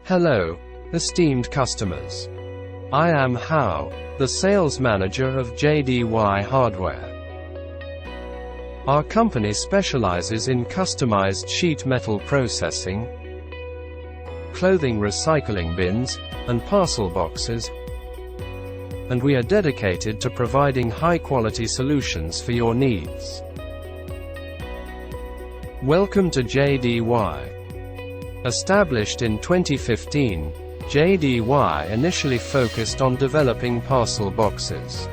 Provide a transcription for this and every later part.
Hello, esteemed customers. I am Hao, the sales manager of JDYhardware. Our company specializes in customized sheet metal processing, clothing recycling bins, and parcel boxes, and we are dedicated to providing high-quality solutions for your needs. Welcome to JDY. Established in 2015, JDY initially focused on developing parcel boxes.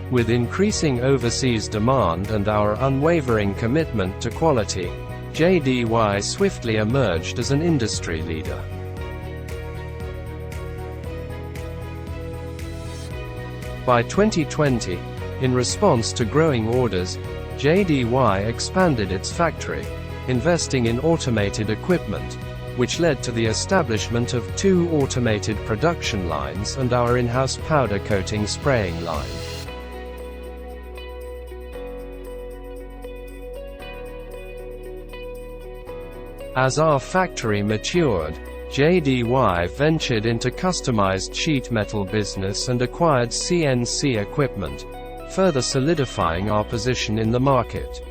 With increasing overseas demand and our unwavering commitment to quality, JDY swiftly emerged as an industry leader. By 2020, in response to growing orders, JDY expanded its factory, investing in automated equipment, which led to the establishment of 2 automated production lines and our in-house powder coating spraying line. As our factory matured, JDY ventured into customized sheet metal business and acquired CNC equipment, further solidifying our position in the market.